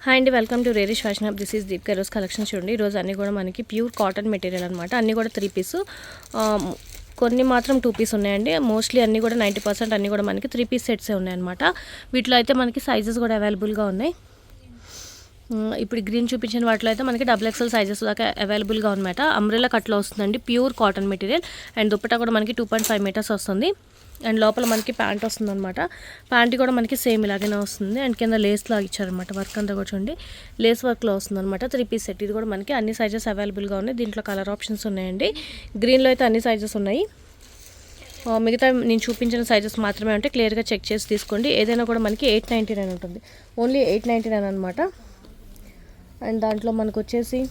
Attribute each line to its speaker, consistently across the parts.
Speaker 1: Hi అండి, welcome to Rarish Fashion Hub. This is Deepika. ఈరోజు collection చూడండి. ఈరోజు అన్నీ కూడా మనకి ప్యూర్ కాటన్ మెటీరియల్ అనమాట. అన్నీ కూడా 3 పీస్, కొన్ని మాత్రం 2 పీస్ ఉన్నాయండి. మోస్ట్లీ అన్నీ కూడా 90% అన్నీ కూడా మనకి 3 పీస్ సెట్సే ఉన్నాయన్నమాట. వీటిలో అయితే మనకి సైజెస్ కూడా అవైలబుల్గా ఉన్నాయి. ఇప్పుడు గ్రీన్ చూపించిన వాటిలో అయితే మనకి XXL సైజెస్ దాకా అవైలబుల్గా అనమాట. అంబ్రెల్లా కట్లో వస్తుందండి, pure cotton material. And dupatta కూడా మనకి 2.5 మీటర్స్ వస్తుంది. అండ్ లోపల మనకి ప్యాంట్ వస్తుంది అనమాట. ప్యాంట్ కూడా మనకి సేమ్ ఇలాగైనా వస్తుంది. అండ్ కింద లేస్ లాగా ఇచ్చారనమాట. వర్క్ అంతా కూడా చూడండి, లేస్ వర్క్లో వస్తుంది అనమాట. 3 పీస్ సెట్. ఇది కూడా మనకి అన్ని సైజెస్ అవైలబుల్గా ఉన్నాయి. దీంట్లో కలర్ ఆప్షన్స్ ఉన్నాయండి. గ్రీన్లో అయితే అన్ని సైజెస్ ఉన్నాయి. మిగతా నేను చూపించిన సైజెస్ మాత్రమే ఉంటే క్లియర్గా చెక్ చేసి తీసుకోండి. ఏదైనా కూడా మనకి 899 ఉంటుంది. ఓన్లీ 899 అనమాట. అండ్ దాంట్లో మనకు వచ్చేసి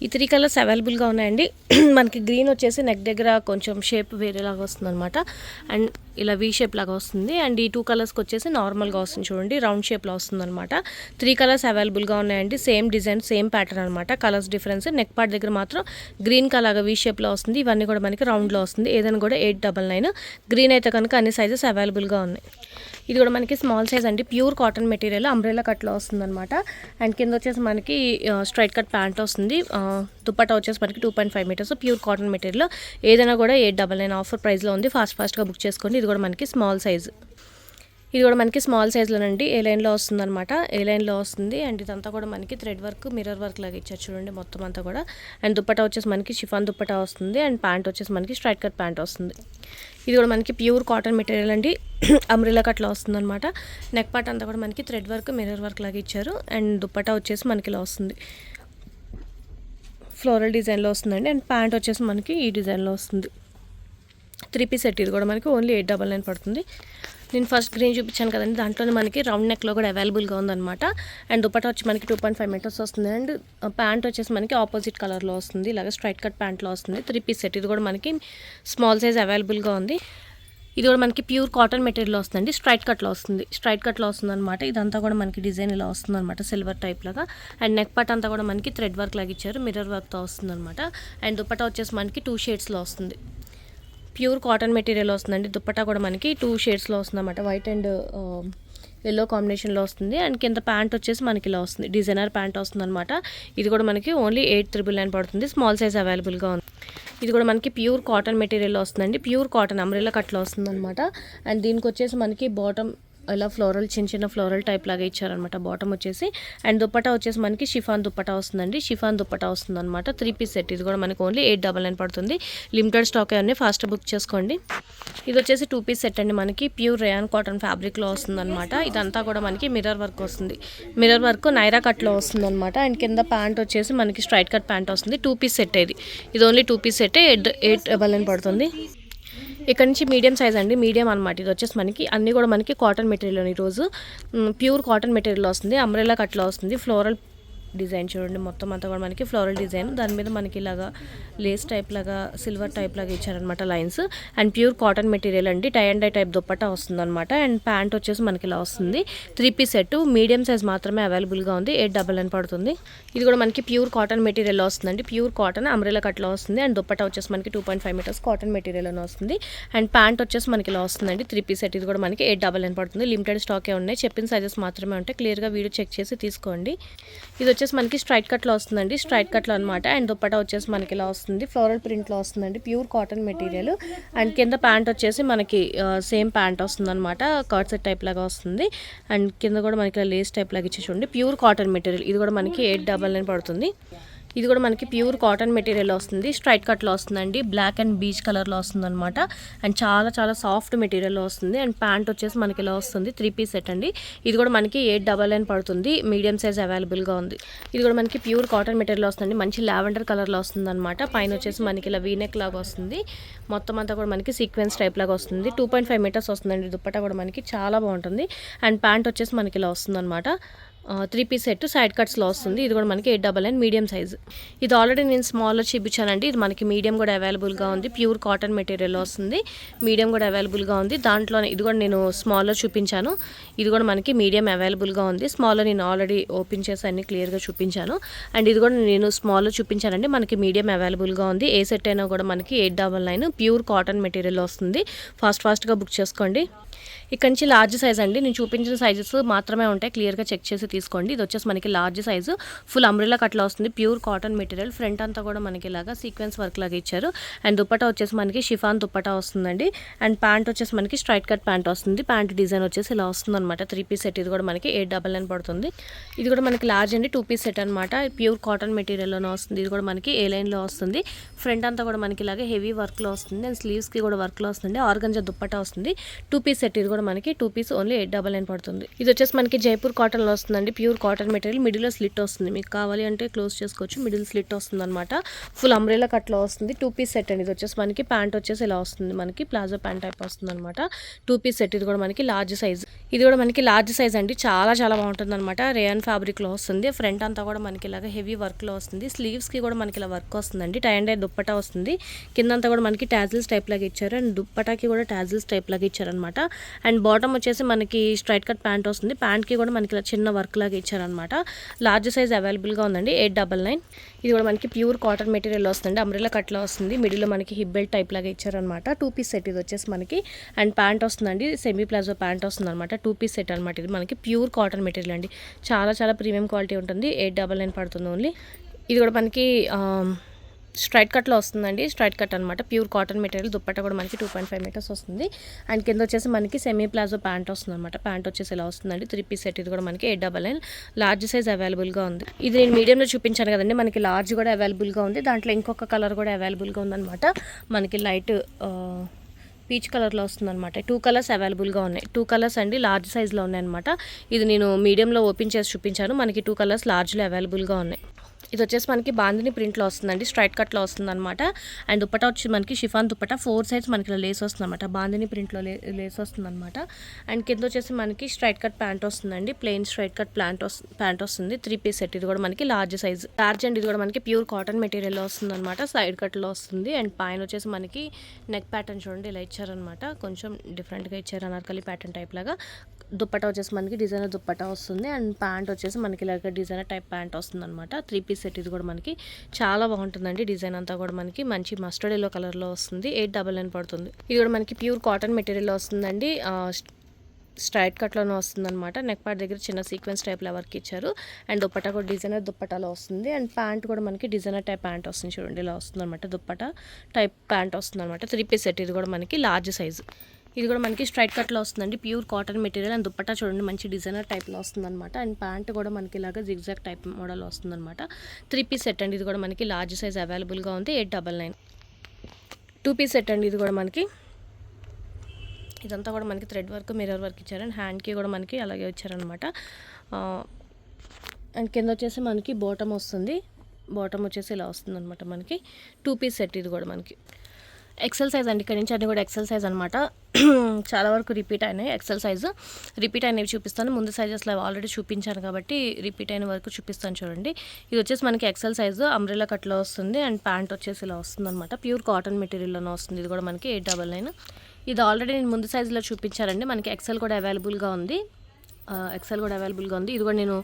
Speaker 1: ఈ 3 కలర్స్ అవైలబుల్గా ఉన్నాయండి. మనకి గ్రీన్ వచ్చేసి నెక్ దగ్గర కొంచెం షేప్ వేరేలాగా వస్తుంది అనమాట. అండ్ ఇలా వీ షేప్ లాగా వస్తుంది. అండ్ ఈ 2 కలర్స్కి వచ్చేసి నార్మల్గా వస్తుంది చూడండి, రౌండ్ షేప్లో వస్తుంది అనమాట. 3 కలర్స్ అవైలబుల్గా ఉన్నాయండి. సేమ్ డిజైన్, సేమ్ ప్యాటర్న్ అనమాట. Colours difference. నెక్ పార్ట్ దగ్గర మాత్రం గ్రీన్ కలర్గా వీ షేప్లో వస్తుంది. ఇవన్నీ కూడా మనకి రౌండ్లో వస్తుంది. ఏదైనా కూడా 899. గ్రీన్ అయితే కనుక అన్ని సైజెస్ అవైలబుల్గా ఉన్నాయి. ఇది కూడా మనకి స్మాల్ సైజ్ అండి. ప్యూర్ కాటన్ మెటీరియల్, అంబ్రెల్లా కట్లో వస్తుంది అనమాట. అండ్ కింద వచ్చేసి మనకి స్ట్రైట్ కట్ ప్యాంట్ వస్తుంది. దుపట్టా వచ్చేసి మనకి 2.5 మీటర్స్, ప్యూర్ కాటన్ మెటీరియల్. ఏదైనా కూడా 899 ఆఫర్ ప్రైస్లో ఉంది. ఫాస్ట్గా బుక్ చేసుకోండి. ఇది కూడా మనకి స్మాల్ సైజ్. ఇది కూడా మనకి స్మాల్ సైజ్లోనండి. ఏ లైన్లో వస్తుంది అనమాట. ఏ లైన్లో వస్తుంది. అండ్ ఇదంతా కూడా మనకి థ్రెడ్ వర్క్, మిర్రర్ వర్క్ లాగా ఇచ్చారు చూడండి మొత్తం అంతా కూడా. అండ్ దుపట్టా వచ్చేసి మనకి షిఫాన్ దుపట్టా వస్తుంది. అండ్ ప్యాంట్ వచ్చేసి మనకి స్ట్రైట్ కట్ ప్యాంట్ వస్తుంది. ఇది కూడా మనకి ప్యూర్ కాటన్ మెటీరియల్ అండి. అంబ్రెల్లా కట్లో వస్తుంది అనమాట. నెక్ పార్ట్ అంతా కూడా మనకి థ్రెడ్ వర్క్, మిర్రర్ వర్క్ లాగా ఇచ్చారు. అండ్ దుపట్టా వచ్చేసి మనకి ఇలా వస్తుంది, ఫ్లోరల్ డిజైన్లో వస్తుందండి. అండ్ ప్యాంట్ వచ్చేసి మనకి ఈ డిజైన్లో వస్తుంది. 3 పీస్ సెట్. ఇది కూడా మనకి ఓన్లీ 899 పడుతుంది. నేను ఫస్ట్ గ్రీన్ చూపించాను కదండి, దాంట్లోనే మనకి రౌండ్ నెక్లో కూడా అవైలబుల్గా ఉందన్నమాట. అండ్ దుపట్టా వచ్చి మనకి 2.5 మీటర్స్ వస్తుంది. అండ్ ప్యాంట్ వచ్చేసి మనకి ఆపోజిట్ కలర్లో వస్తుంది, ఇలాగ స్ట్రైట్ కట్ ప్యాంట్లో వస్తుంది. 3 పీస్ సెట్. ఇది కూడా మనకి స్మాల్ సైజ్ అవైలబుల్గా ఉంది. ఇది కూడా మనకి ప్యూర్ కాటన్ మెటీరియల్ వస్తుందండి. స్ట్రైట్ కట్లో వస్తుంది అనమాట. ఇదంతా కూడా మనకి డిజైన్ ఇలా వస్తుంది అనమాట, సిల్వర్ టైప్ లాగా. అండ్ నెక్ పార్ట్ అంతా కూడా మనకి థ్రెడ్ వర్క్ లాగా ఇచ్చారు, మిర్రర్ వర్క్తో వస్తుంది అనమాట. అండ్ దుపట్టా వచ్చేసి మనకి 2 షేడ్స్లో వస్తుంది. ప్యూర్ కాటన్ మెటీరియల్ వస్తుందండి. దుపట్టా కూడా మనకి 2 షేడ్స్లో వస్తుంది అనమాట. వైట్ అండ్ ఎల్లో కాంబినేషన్లో వస్తుంది. అండ్ కింద ప్యాంట్ వచ్చేసి మనకి ఇలా వస్తుంది, డిజైనర్ ప్యాంట్ వస్తుంది అనమాట. ఇది కూడా మనకి ఓన్లీ 899 పడుతుంది. స్మాల్ సైజ్ అవైలబుల్గా ఉంది. ఇది కూడా మనకి ప్యూర్ కాటన్ మెటీరియల్లో వస్తుందండి. ప్యూర్ కాటన్ అంబ్రెల్లా కట్లో వస్తుంది అనమాట. అండ్ దీనికి వచ్చేసి మనకి బాటమ్ ఇలా ఫ్లోరల్, చిన్న ఫ్లోరల్ టైప్ లాగా ఇచ్చారనమాట బాటమ్ వచ్చేసి. అండ్ దుపట్టా వచ్చేసి మనకి షిఫాన్ దుపట్టా వస్తుందండి. షిఫాన్ దుపట్టా వస్తుంది అనమాట. 3 పీస్ సెట్. ఇది కూడా మనకి ఓన్లీ 899 పడుతుంది. లిమిటెడ్ స్టాక్ అన్నీ ఫాస్ట్ బుక్ చేసుకోండి. ఇది వచ్చేసి 2 పీస్ సెట్ అండి. మనకి ప్యూర్ రేయాన్ కాటన్ ఫ్యాబ్రిక్లో వస్తుంది అనమాట. ఇదంతా కూడా మనకి మిర్రర్ వర్క్ వస్తుంది. మిర్రర్ వర్క్ నైరా కట్లో వస్తుంది అనమాట. అండ్ కింద ప్యాంట్ వచ్చేసి మనకి స్ట్రైట్ కట్ ప్యాంట్ వస్తుంది. 2 పీస్ సెట్. ఇది ఓన్లీ 2 పీస్ సెట్, 899 పడుతుంది. ఇక్కడ నుంచి మీడియం సైజ్ అండి, మీడియం అనమాట. ఇది వచ్చేసి మనకి అన్నీ కూడా మనకి కాటన్ మెటీరియల్. ఈరోజు ప్యూర్ కాటన్ మెటీరియల్ వస్తుంది. అంబ్రెల్లా కట్లో వస్తుంది. ఫ్లోరల్ డిజైన్ చూడండి మొత్తం అంతా కూడా మనకి ఫ్లోరల్ డిజైన్. దాని మీద మనకి ఇలాగా లేస్ టైప్ లాగా, సిల్వర్ టైప్ లాగా ఇచ్చారనమాట lines. And pure cotton material అండి. Tie and dye type dupatta వస్తుంది అనమాట. అండ్ ప్యాంట్ వచ్చేసి మనకి ఇలా వస్తుంది. 3 పీస్ సెట్. మీడియం సైజ్ మాత్రమే అవైలబుల్గా ఉంది. 899 పడుతుంది. ఇది కూడా మనకి ప్యూర్ కాటన్ మెటీరియల్ వస్తుందండి. ప్యూర్ కాటన్ అంబ్రెల్లా కట్లో వస్తుంది. అండ్ దుపట్టా వచ్చేసి మనకి 2.5 మీటర్స్ కాటన్ మెటీరియల్ అని వస్తుంది. అండ్ ప్యాంట్ వచ్చేసి మనకి ఇలా వస్తుందండి. 3 పీస్ సెట్. ఇది కూడా మనకి 899 పడుతుంది. లిమిటెడ్ స్టాకే ఉన్నాయి. చెప్పిన సైజెస్ మాత్రమే ఉంటాయి. క్లియర్గా వీడియో చెక్ చేసి తీసుకోండి. ఇది వచ్చేసి మనకి స్ట్రైట్ కట్లో వస్తుందండి. స్ట్రైట్ కట్లో అనమాట. అండ్ దుపట్టా వచ్చేసి మనకి ఇలా వస్తుంది, ఫ్లోరల్ ప్రింట్లో వస్తుందండి. Pure cotton material. అండ్ కింద ప్యాంట్ వచ్చేసి మనకి సేమ్ ప్యాంట్ వస్తుంది అనమాట. కట్ సెట్ టైప్ లాగా వస్తుంది. అండ్ కింద కూడా మనకి లేస్ టైప్ లాగా ఇచ్చి చూడండి. Pure cotton material. ఇది కూడా మనకి 899 పడుతుంది. ఇది కూడా మనకి ప్యూర్ కాటన్ మెటీరియల్ వస్తుంది. స్ట్రైట్ కట్లో వస్తుందండి. బ్లాక్ అండ్ బీచ్ కలర్లో వస్తుంది అనమాట. అండ్ చాలా సాఫ్ట్ మెటీరియల్లో వస్తుంది. అండ్ ప్యాంట్ వచ్చేసి మనకి ఇలా వస్తుంది. 3 పీస్ సెట్ అండి. ఇది కూడా మనకి 899 పడుతుంది. మీడియం సైజ్ అవైలబుల్గా ఉంది. ఇది కూడా మనకి ప్యూర్ కాటన్ మెటీరియల్ వస్తుంది. మంచి లావెండర్ కలర్లో వస్తుంది అనమాట. పైన వచ్చేసి మనకి ఇలా వీనెక్ లాగా వస్తుంది. మొత్తం అంతా కూడా మనకి సీక్వెన్స్ టైప్ లాగా వస్తుంది. 2.5 మీటర్స్ వస్తుందండి. దుపట్టా కూడా మనకి చాలా బాగుంటుంది. అండ్ ప్యాంట్ వచ్చేసి మనకి ఇలా వస్తుంది అనమాట. 3 పీస్ సెట్ సైడ్ కట్స్లో వస్తుంది. ఇది కూడా మనకి 899 మీడియం సైజ్. ఇది ఆల్రెడీ నేను స్మాల్లో చూపించానండి. ఇది మనకి మీడియం కూడా అవైలబుల్గా ఉంది. ప్యూర్ కాటన్ మెటీరియల్లో వస్తుంది. మీడియం కూడా అవైలబుల్గా ఉంది. దాంట్లోనే ఇది కూడా నేను స్మాల్లో చూపించాను. ఇది కూడా మనకి మీడియం అవైలబుల్గా ఉంది. స్మాల్లో నేను ఆల్రెడీ ఓపెన్ చేసి అన్ని క్లియర్గా చూపించాను. అండ్ ఇది కూడా నేను స్మాల్లో చూపించానండి. మనకి మీడియం అవైలబుల్గా ఉంది. ఏ సెట్ అయినా కూడా మనకి 899 ప్యూర్ కాటన్ మెటీరియల్ వస్తుంది. ఫాస్ట్గా బుక్ చేసుకోండి. ఇక్కడ నుంచి లార్జ్ సైజ్ అండి, నేను చూపించిన సైజెస్ మాత్రమే ఉంటాయి, క్లియర్గా చెక్ చేసి తీసుకోండి. ఇది వచ్చేసి మనకి లార్జ్ సైజు, ఫుల్ అంబ్రెల్లా కట్లో వస్తుంది, ప్యూర్ కాటన్ మెటీరియల్. ఫ్రంట్ అంతా కూడా మనకి ఇలాగా సీక్వెన్స్ వర్క్ లాగా ఇచ్చారు. అండ్ దుప్పటా వచ్చేసి మనకి షిఫాన్ దుప్పటా వస్తుందండి. అండ్ ప్యాంట్ వచ్చేసి మనకి స్ట్రైట్ కట్ ప్యాంట్ వస్తుంది. ప్యాంట్ డిజైన్ వచ్చేసి ఇలా వస్తుంది అనమాట. 3 పీస్ సెట్. ఇది కూడా మనకి 899 పడుతుంది. ఇది కూడా మనకి లార్జ్ అండి, 2 పీస్ సెట్ అనమాట. ప్యూర్ కాటన్ మెటీరియల్లోనే వస్తుంది. ఇది కూడా మనకి ఏ లైన్లో వస్తుంది. ఫ్రంట్ అంతా కూడా మనకి ఇలాగే హెవీ వర్క్లో వస్తుంది. అండ్ స్లీవ్స్కి కూడా వర్క్లో వస్తుంది. ఆర్గంజా దుప్పటా వస్తుంది. 2 పీస్ సెట్. ఇది కూడా మనకి 2 పీస్ ఓన్లీ 899 పడుతుంది. ఇది వచ్చేసి మనకి జైపూర్ కాటన్లో వస్తుందండి. ప్యూర్ కాటన్ మెటీరియల్, మిడిల్లో స్లిట్ వస్తుంది. మీకు కావాలి అంటే క్లోజ్ చేసుకోవచ్చు. మిడిల్ స్లిట్ వస్తుంది అనమాట. ఫుల్ అంబ్రెల్లా కట్లో వస్తుంది. 2 పీస్ సెట్ అండి. ఇది వచ్చేసి మనకి ప్యాంట్ వచ్చేసి ఇలా వస్తుంది. మనకి ప్లాజో ప్యాంట్ టైప్ వస్తుంది అనమాట. 2 పీస్ సెట్. ఇది కూడా మనకి లార్జ్ సైజ్. ఇది కూడా మనకి లార్జ్ సైజ్ అండి. చాలా చాలా బాగుంటుంది అనమాట. రేయన్ ఫ్యాబ్రిక్లో వస్తుంది. ఫ్రంట్ అంతా కూడా మనకి ఇలాగ హెవీ వర్క్లో వస్తుంది. స్లీవ్స్కి కూడా మనకి ఇలా వర్క్ వస్తుందండి. టై అండ్ డై దుప్పటా వస్తుంది. కిందంతా కూడా మనకి టాజిల్స్ టైప్ లాగా ఇచ్చారు. అండ్ దుప్పటాకి కూడా టాజిల్స్ టైప్ లాగా ఇచ్చారనమాట. అండ్ బాటమ్ వచ్చేసి మనకి స్ట్రైట్ కట్ ప్యాంట్ వస్తుంది. ప్యాంట్కి కూడా మనకి ఇలా చిన్న వర్క్ లాగా ఇచ్చారనమాట. లార్జ్ సైజ్ అవైలబుల్గా ఉందండి, 899. ఇది కూడా మనకి ప్యూర్ కాటన్ మెటీరియల్ వస్తుంది. అంబ్రెల్లా కట్లో వస్తుంది. మిడిల్లో మనకి హిప్ బెల్ట్ టైప్ లాగా ఇచ్చారనమాట. 2 పీస్ సెట్. ఇది వచ్చేసి మనకి అండ్ ప్యాంట్ వస్తుందండి, సెమీ ప్లాజో ప్యాంట్ వస్తుంది అనమాట. 2 పీస్ సెట్ అనమాట. ఇది మనకి ప్యూర్ కాటన్ మెటీరియల్ అండి. చాలా చాలా ప్రీమియం క్వాలిటీ ఉంటుంది. 899 పడుతుంది ఓన్లీ. ఇది కూడా మనకి స్ట్రైట్ కట్లో వస్తుందండి. స్ట్రైట్ కట్ అనమాట. Pure cotton material. దుప్పట్టా కూడా మనకి 2.5 మీటర్స్ వస్తుంది. అండ్ కింద వచ్చేసి మనకి సెమీ ప్లాజో ప్యాంట్ వస్తుంది అనమాట. ప్యాంట్ వచ్చేసి ఇలా వస్తుందండి. 3 పీస్ సెట్. ఇది కూడా మనకి 899. లార్జ్ సైజ్ అవైలబుల్గా ఉంది. ఇది నేను మీడియంలో చూపించాను కదండి, మనకి లార్జ్ కూడా అవైలబుల్గా ఉంది. దాంట్లో ఇంకొక కలర్ కూడా అవైలబుల్గా ఉందన్నమాట. మనకి లైట్ పీచ్ కలర్లో వస్తుంది అనమాట. 2 కలర్స్ అవైలబుల్గా ఉన్నాయి. 2 కలర్స్ అండి లార్జ్ సైజ్లో ఉన్నాయన్నమాట. ఇది నేను మీడియంలో ఓపెన్ చేసి చూపించాను. మనకి 2 కలర్స్ లార్జ్లో అవైలబుల్గా ఉన్నాయి. ఇది వచ్చేసి మనకి బాందిని ప్రింట్లో వస్తుందండి. స్ట్రైట్ కట్లో వస్తుంది అనమాట. అండ్ దుప్పటా వచ్చి మనకి షిఫాన్ దుప్పటా 4 సైడ్స్ మనకి లేస్ వస్తుంది అనమాట. బాందిని ప్రింట్లో లేస్ వస్తుంది అనమాట. అండ్ కింద వచ్చేసి మనకి స్ట్రైట్ కట్ ప్యాంట్ వస్తుందండి. ప్లెయిన్ స్ట్రైట్ కట్ ప్యాంట్ వస్తుంది. 3 పీస్ సెట్. ఇది కూడా మనకి లార్జ్ సైజ్. లార్జ్ అండ్ ఇది కూడా మనకి ప్యూర్ కాటన్ మెటీరియల్లో వస్తుంది అనమాట. సైడ్ కట్లో వస్తుంది. అండ్ పైన వచ్చేసి మనకి నెక్ ప్యాటర్న్ చూడండి ఇలా ఇచ్చారనమాట. కొంచెం డిఫరెంట్గా ఇచ్చారు, అనార్కలి ప్యాటర్న్ టైప్ లాగా. దుప్పటా వచ్చేసి మనకి డిజైనర్ దుప్పటా వస్తుంది. అండ్ ప్యాంట్ వచ్చేసి మనకి ఇలాగ డిజైనర్ టైప్ ప్యాంట్ వస్తుంది అనమాట. 3 పీస్ సెట్. ఇది కూడా మనకి చాలా బాగుంటుందండి. డిజైన్ అంతా కూడా మనకి మంచి మస్టర్డ్ ఎల్లో కలర్లో వస్తుంది. 899 పడుతుంది. ఇది కూడా మనకి ప్యూర్ కాటన్ మెటీరియల్లో వస్తుందండి. స్ట్రైట్ కట్లోనే వస్తుంది అనమాట. నెక్ పార్ట్ దగ్గర చిన్న సీక్వెన్స్ టైప్లో వర్క్ ఇచ్చారు. అండ్ దుప్పటా కూడా డిజైనర్ దుప్పటాలో వస్తుంది. అండ్ ప్యాంట్ కూడా మనకి డిజైనర్ టైప్ ప్యాంట్ వస్తుంది చూడండి ఇలా వస్తుంది అనమాట. దుప్పటా టైప్ ప్యాంట్ వస్తుంది అనమాట. 3 పీస్ సెట్. ఇది కూడా మనకి లార్జ్ సైజు. ఇది కూడా మనకి స్ట్రైట్ కట్లో వస్తుందండి. Pure cotton material. And dupatta చూడండి మంచి డిజైనర్ టైప్లో వస్తుందన్నమాట. అండ్ ప్యాంట్ కూడా మనకి ఇలాగా జిగ్జాగ్ టైప్ మోడల్ వస్తుందన్నమాట. 3 పీస్ సెట్ అండి. ఇది కూడా మనకి లార్జ్ సైజ్ అవైలబుల్గా ఉంది. 899. 2 పీస్ సెట్ అండి. ఇది కూడా మనకి ఇదంతా కూడా మనకి థ్రెడ్ వర్క్, మిర్రర్ వర్క్ ఇచ్చారు. అండ్ హ్యాండ్కి కూడా మనకి అలాగే ఇచ్చారనమాట. అండ్ కింద వచ్చేసి మనకి బాటమ్ వస్తుంది. బాటమ్ వచ్చేసి ఇలా వస్తుంది అనమాట. మనకి 2 పీస్ సెట్. ఇది కూడా మనకి ఎక్సెల్ సైజ్ అండి. ఇక్కడ నుంచి అన్నీ కూడా ఎక్సెల్ సైజ్ అనమాట. చాలా వరకు రిపీట్ అయినాయి. ఎక్సెల్ సైజు రిపీట్ అయినవి చూపిస్తాను. ముందు సైజెస్లో ఆల్రెడీ చూపించాను కాబట్టి రిపీట్ అయిన వరకు చూపిస్తాను చూడండి. ఇది వచ్చేసి మనకి ఎక్సెల్ సైజు అంబ్రెల్లా కట్లో వస్తుంది. అండ్ ప్యాంట్ వచ్చేసి ఇలా వస్తుంది అనమాట. ప్యూర్ కాటన్ మెటీరియల్లోనే వస్తుంది. ఇది కూడా మనకి 899. ఇది ఆల్రెడీ నేను ముందు సైజులో చూపించానండి. మనకి ఎక్సెల్ కూడా అవైలబుల్గా ఉంది. ఇది కూడా నేను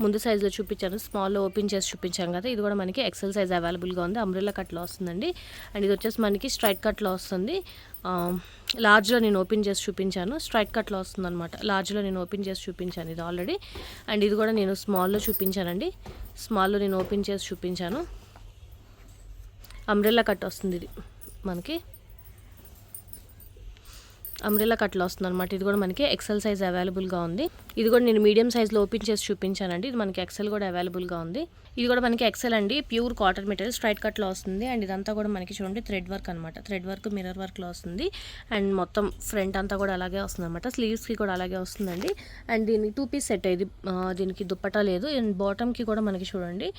Speaker 1: ముందు సైజులో చూపించాను. స్మాల్లో ఓపెన్ చేసి చూపించాను కదా. ఇది కూడా మనకి ఎక్సెల్ సైజ్ అవైలబుల్గా ఉంది. అంబ్రెల్లా కట్లో వస్తుందండి. అండ్ ఇది వచ్చేసి మనకి స్ట్రైట్ కట్లో వస్తుంది. లార్జ్లో నేను ఓపెన్ చేసి చూపించాను. స్ట్రైట్ కట్లో వస్తుంది అనమాట. లార్జ్లో నేను ఓపెన్ చేసి చూపించాను ఇది ఆల్రెడీ. అండ్ ఇది కూడా నేను స్మాల్లో చూపించానండి. స్మాల్లో నేను ఓపెన్ చేసి చూపించాను. అంబ్రెల్లా కట్ వస్తుంది. ఇది మనకి అంబ్రెల్లా కట్లో వస్తుంది అనమాట. ఇది కూడా మనకి ఎక్సెల్ సైజ్ అవైలబుల్గా ఉంది. ఇది కూడా నేను మీడియం సైజ్లో ఓపెన్ చేసి చూపించానండి. ఇది మనకి ఎక్సెల్ కూడా అవైలబుల్గా ఉంది. ఇది కూడా మనకి ఎక్సెల్ అండి. ప్యూర్ కాటన్ మెటీరియల్ స్ట్రైట్ కట్లో వస్తుంది. అండ్ ఇదంతా కూడా మనకి చూడండి థ్రెడ్ వర్క్ అనమాట. థ్రెడ్ వర్క్, మిర్రర్ వర్క్లో వస్తుంది. అండ్ మొత్తం ఫ్రంట్ అంతా కూడా అలాగే వస్తుంది అనమాట. స్లీవ్స్కి కూడా అలాగే వస్తుందండి. అండ్ దీనికి 2 పీస్ సెట్. ఇది దీనికి దుప్పటా లేదు. అండ్ బాటమ్కి కూడా మనకి చూడండి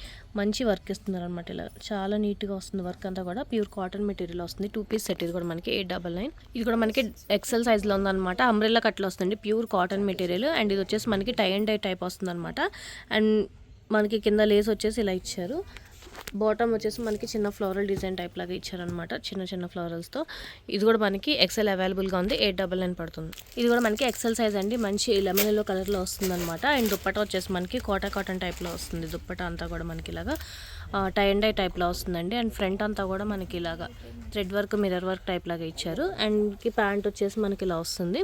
Speaker 1: మంచి వర్క్ ఇస్తున్నారు అనమాట. ఇలా చాలా నీట్గా వస్తుంది వర్క్ అంతా కూడా. ప్యూర్ కాటన్ మెటీరియల్ వస్తుంది. 2 పీస్ సెట్. ఇది కూడా మనకి 899. ఇది కూడా మనకి ఎక్సెల్ సైజ్లో ఉందన్నమాట. అంబ్రెల్లా కట్లో వస్తుంది. Pure cotton material. అండ్ ఇది వచ్చేసి మనకి టై అండ్ డై టైప్ వస్తుంది అనమాట. అండ్ మనకి కింద లేస్ వచ్చేసి ఇలా ఇచ్చారు. బాటమ్ వచ్చేసి మనకి చిన్న ఫ్లోరల్ డిజైన్ టైప్ లాగా ఇచ్చారనమాట, చిన్న చిన్న ఫ్లోరల్స్తో. ఇది కూడా మనకి ఎక్సెల్ అవైలబుల్గా ఉంది, 899 పడుతుంది. ఇది కూడా మనకి ఎక్సెల్ సైజ్ అండి, మంచి లెమన్ ఎల్లో కలర్లో వస్తుంది అనమాట. అండ్ దుప్పటా వచ్చేసి మనకి కాటన్ టైప్లో వస్తుంది. దుప్పటా అంతా కూడా మనకి ఇలాగా టై అండ్ డై టైప్లో వస్తుందండి. అండ్ ఫ్రంట్ అంతా కూడా మనకి ఇలాగా thread work, mirror work type లాగా ఇచ్చారు. అండ్ ప్యాంట్ వచ్చేసి మనకి ఇలా వస్తుంది.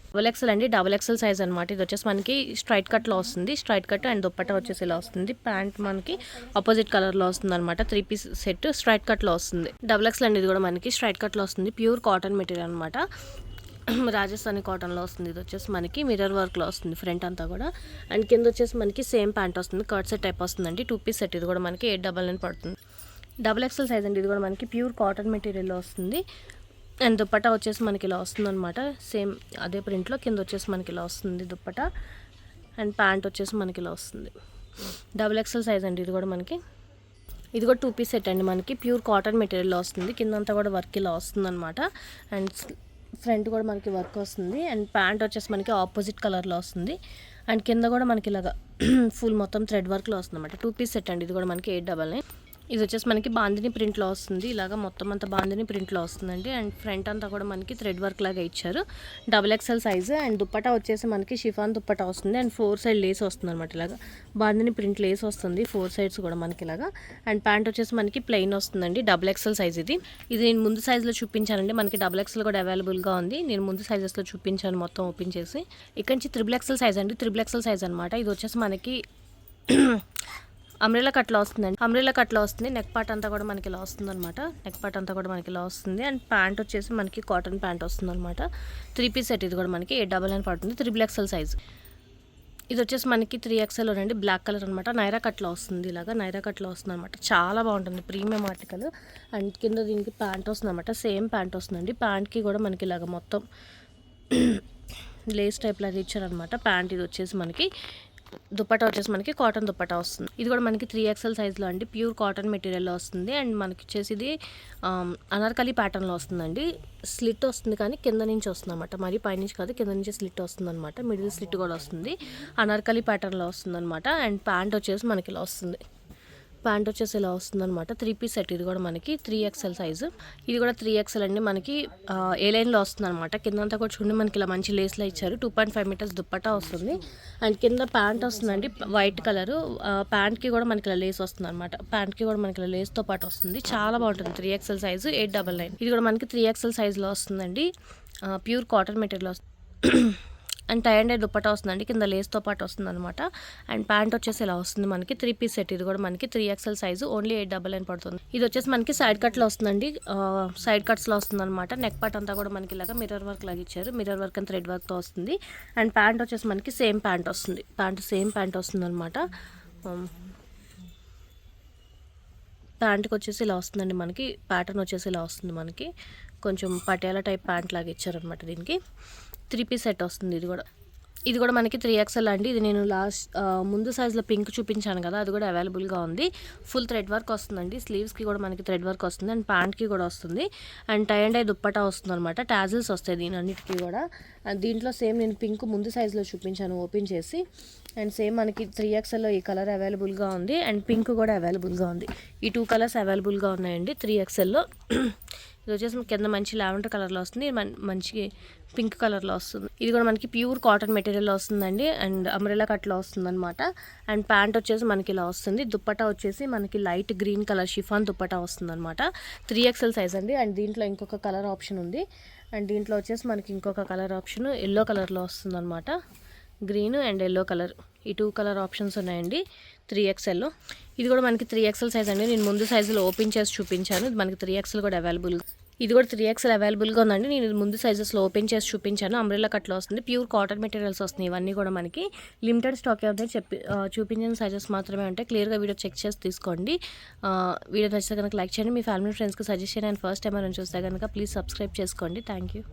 Speaker 1: డబుల్ ఎక్సెల్ అండి, డబుల్ ఎక్సెల్ సైజ్ అనమాట. ఇది వచ్చేసి మనకి స్ట్రైట్ కట్లో వస్తుంది. స్ట్రైట్ కట్ అండ్ దుప్పట్టా వచ్చేసి ఇలా వస్తుంది. ప్యాంట్ మనకి ఆపోజిట్ కలర్లో వస్తుంది అనమాట. 3 పీస్ సెట్ స్ట్రైట్ కట్లో వస్తుంది. డబుల్ ఎక్సెల్ అండి, ఇది కూడా మనకి స్ట్రైట్ కట్లో వస్తుంది. ప్యూర్ కాటన్ మెటీరియల్ అనమాట, రాజస్థానీ కాటన్లో వస్తుంది. ఇది వచ్చేసి మనకి మిర్రర్ వర్క్లో వస్తుంది ఫ్రంట్ అంతా కూడా. అండ్ కింద వచ్చేసి మనకి సేమ్ ప్యాంట్ వస్తుంది, కట్ సెట్ టైప్ వస్తుందండి. 2 పీస్ సెట్. ఇది కూడా మనకి 899 పడుతుంది. డబుల్ ఎక్సెల్ సైజ్ అండి, ఇది కూడా మనకి ప్యూర్ కాటన్ మెటీరియల్లో వస్తుంది. అండ్ దుప్పటా వచ్చేసి మనకి ఇలా వస్తుంది అనమాట, సేమ్ అదే ప్రింట్లో. కింద వచ్చేసి మనకి ఇలా వస్తుంది దుప్పటా. అండ్ ప్యాంట్ వచ్చేసి మనకి ఇలా వస్తుంది. డబుల్ ఎక్సెల్ సైజ్ అండి, ఇది కూడా మనకి. ఇది కూడా 2 పీస్ సెట్ అండి, మనకి ప్యూర్ కాటన్ మెటీరియల్లో వస్తుంది. కిందంతా కూడా వర్క్ ఇలా వస్తుంది అనమాట. అండ్ ఫ్రంట్ కూడా మనకి వర్క్ వస్తుంది. అండ్ ప్యాంట్ వచ్చేసి మనకి ఆపోజిట్ కలర్లో వస్తుంది. అండ్ కింద కూడా మనకి ఇలాగా ఫుల్ మొత్తం థ్రెడ్ వర్క్లో వస్తుంది అనమాట. 2 పీస్ సెట్ అండి, ఇది కూడా మనకి 899. ఇది వచ్చేసి మనకి బాందిని ప్రింట్లో వస్తుంది. ఇలాగ మొత్తం అంతా బాందిని ప్రింట్లో వస్తుందండి. అండ్ ఫ్రంట్ అంతా కూడా మనకి థ్రెడ్ వర్క్ లాగా ఇచ్చారు. Double XL size. And dupatta వచ్చేసి మనకి షిఫాన్ దుప్పటా వస్తుంది. అండ్ 4 సైడ్ లేస్ వస్తుంది అనమాట. ఇలాగా బాందిని ప్రింట్ లేస్ వస్తుంది 4 సైడ్స్ కూడా మనకి ఇలాగా. అండ్ ప్యాంట్ వచ్చేసి మనకి ప్లెయిన్ వస్తుందండి. డబుల్ ఎక్సెల్ సైజ్ ఇది. నేను ముందు సైజులో చూపించానండి, మనకి డబుల్ ఎక్సెల్ కూడా అవైలబుల్గా ఉంది. నేను ముందు సైజెస్లో చూపించాను మొత్తం ఓపెన్ చేసి. ఇక్కడ నుంచి 3 ఎక్సెల్ సైజ్ అండి, 3 ఎక్సెల్ సైజ్ అనమాట. ఇది వచ్చేసి మనకి అంబ్రెల్లా కట్లో వస్తుందండి. అంబ్రెల్లా కట్లో వస్తుంది. నెక్ పార్ట్ అంతా కూడా మనకి ఇలా వస్తుంది అనమాట. నెక్ పార్ట్ అంతా కూడా మనకి ఇలా వస్తుంది. అండ్ ప్యాంట్ వచ్చేసి మనకి కాటన్ ప్యాంట్ వస్తుంది అనమాట. 3 పీస్ సెట్. ఇది కూడా మనకి 899 పడుతుంది. 3 ఎక్సెల్ సైజ్. ఇది వచ్చేసి మనకి 3 ఎక్సెల్ అండి, బ్లాక్ కలర్ అనమాట. నైరా కట్లో వస్తుంది. ఇలాగా నైరా కట్లో వస్తుంది అనమాట. చాలా బాగుంటుంది, ప్రీమియం ఆర్టికల్. అండ్ కింద దీనికి ప్యాంట్ వస్తుంది అనమాట, సేమ్ ప్యాంట్ వస్తుందండి. ప్యాంట్కి కూడా మనకి ఇలాగ మొత్తం లేస్ టైప్ లాగా ఇచ్చారనమాట. ప్యాంట్ ఇది వచ్చేసి మనకి దుప్పటా వచ్చేసి మనకి కాటన్ దుప్పటా వస్తుంది. ఇది కూడా మనకి 3 ఎక్సెల్ సైజ్లో అండి, ప్యూర్ కాటన్ మెటీరియల్లో వస్తుంది. అండ్ మనకి వచ్చేసి ఇది అనార్కలి ప్యాటర్న్లో వస్తుందండి. స్లిట్ వస్తుంది కానీ కింద నుంచి వస్తుంది అనమాట, మరి పైనుంచి కాదు, కింద నుంచి స్లిట్ వస్తుంది అనమాట. మిడిల్ స్లిట్ కూడా వస్తుంది, అనార్కలి ప్యాటర్న్లో వస్తుంది అనమాట. అండ్ ప్యాంట్ వచ్చేసి మనకి ఇలా వస్తుంది. ప్యాంట్ వచ్చేసి ఇలా వస్తుందన్నమాట. 3 పీస్ సెట్. ఇది కూడా మనకి 3 ఎక్సెల్ సైజు. ఇది కూడా 3 ఎక్సెల్ అండి, మనకి ఏ లైన్లో వస్తుంది అనమాట. కిందంతా కూడా చూడండి మనకి ఇలా మంచి లేస్లో ఇచ్చారు. 2.5 మీటర్స్ దుప్పటా వస్తుంది. అండ్ కింద ప్యాంట్ వస్తుందండి, వైట్ కలరు. ప్యాంట్కి కూడా మనకి ఇలా లేస్ వస్తుంది అనమాట. ప్యాంట్కి కూడా మనకి ఇలా లేస్తో పాటు వస్తుంది. చాలా బాగుంటుంది. 3 ఎక్సెల్ సైజు 899. ఇది కూడా మనకి 3 ఎక్సెల్ సైజులో వస్తుందండి, ప్యూర్ కాటన్ మెటీరియల్ వస్తుంది. అండ్ టై అండ్ దుప్పటా వస్తుందండి, కింద లేస్తో పాటు వస్తుంది అనమాట. అండ్ ప్యాంట్ వచ్చేసి ఇలా వస్తుంది మనకి. 3 పీస్ సెట్. ఇది కూడా మనకి 3 ఎక్సెల్ సైజు, ఓన్లీ 899 పడుతుంది. ఇది వచ్చేసి మనకి సైడ్ కట్లో వస్తుందండి, సైడ్ కట్స్లో వస్తుంది అనమాట. నెక్ పార్ట్ అంతా కూడా మనకి ఇలాగా మిర్రర్ వర్క్ లాగా ఇచ్చారు. మిర్రర్ వర్క్ అండ్ థ్రెడ్ వర్క్తో వస్తుంది. అండ్ ప్యాంట్ వచ్చేసి మనకి సేమ్ ప్యాంట్ వస్తుంది. సేమ్ ప్యాంట్ వస్తుంది అనమాట. ప్యాంట్కి వచ్చేసి ఇలా వస్తుందండి మనకి. ప్యాటర్న్ వచ్చేసి ఇలా వస్తుంది మనకి, కొంచెం పటియాలా టైప్ ప్యాంట్ లాగా ఇచ్చారనమాట. దీనికి 3 పీస్ సెట్ వస్తుంది. ఇది కూడా మనకి 3 ఎక్సెల్ అండి. ఇది నేను ముందు సైజులో పింక్ చూపించాను కదా, అది కూడా అవైలబుల్గా ఉంది. ఫుల్ థ్రెడ్ వర్క్ వస్తుందండి. స్లీవ్స్కి కూడా మనకి థ్రెడ్ వర్క్ వస్తుంది. అండ్ ప్యాంట్కి కూడా వస్తుంది. అండ్ టై అండ్ ఐ దుప్పటా వస్తుంది అనమాట. టాజిల్స్ వస్తాయి దీని అన్నిటికీ కూడా. అండ్ దీంట్లో సేమ్ నేను పింక్ ముందు సైజులో చూపించాను ఓపెన్ చేసి. అండ్ సేమ్ మనకి 3 ఎక్సెల్లో ఈ కలర్ అవైలబుల్గా ఉంది. అండ్ పింక్ కూడా అవైలబుల్గా ఉంది. ఈ 2 కలర్స్ అవైలబుల్గా ఉన్నాయండి 3 ఎక్సెల్లో. ఇది వచ్చేసి కింద మంచి లావెండర్ కలర్లో వస్తుంది, మంచి పింక్ కలర్లో వస్తుంది. ఇది కూడా మనకి ప్యూర్ కాటన్ మెటీరియల్లో వస్తుందండి. అండ్ అంబ్రెల్లా కట్లో వస్తుంది అనమాట. అండ్ ప్యాంట్ వచ్చేసి మనకి ఇలా వస్తుంది. దుప్పటా వచ్చేసి మనకి light green colour chiffon dupatta వస్తుంది అనమాట. 3 ఎక్సెల్ సైజ్ అండి. అండ్ దీంట్లో ఇంకొక కలర్ ఆప్షన్ ఉంది. అండ్ దీంట్లో వచ్చేసి మనకి ఇంకొక కలర్ ఆప్షన్ ఎల్లో కలర్లో వస్తుంది అనమాట. గ్రీన్ అండ్ ఎల్లో కలర్, ఈ 2 కలర్ ఆప్షన్స్ ఉన్నాయండి 3 ఎక్సెల్లో. ఇది కూడా మనకి 3 ఎక్సెల్ సైజ్ అండి. నేను ముందు సైజులో ఓపెన్ చేసి చూపించాను. ఇది మనకి 3 ఎక్సెల్ కూడా అవైలబుల్. ఇది కూడా 3 ఎక్సెల్ అవైలబుల్గా ఉందండి. నేను ముందు సైజెస్లో ఓపెన్ చేసి చూపించాను. అంబ్రెల్లా కట్లో వస్తుంది. ప్యూర్ కాటన్ మెటీరియల్స్ వస్తున్నాయి. ఇవన్నీ కూడా మనకి లిమిటెడ్ స్టాక్ అవుతాయి. చూపించిన సైజెస్ మాత్రమే ఉంటాయి. క్లియర్గా వీడియో చెక్ చేసి తీసుకోండి. వీడియో నచ్చితే కనుక లైక్ చేయండి. మీ ఫ్యామిలీ ఫ్రెండ్స్కి సజెస్ట్ చేయండి. అండ్ ఫస్ట్ టైం అని చూస్తే కనుక ప్లీజ్ సబ్స్క్రైబ్ చేసుకోండి. Thank you.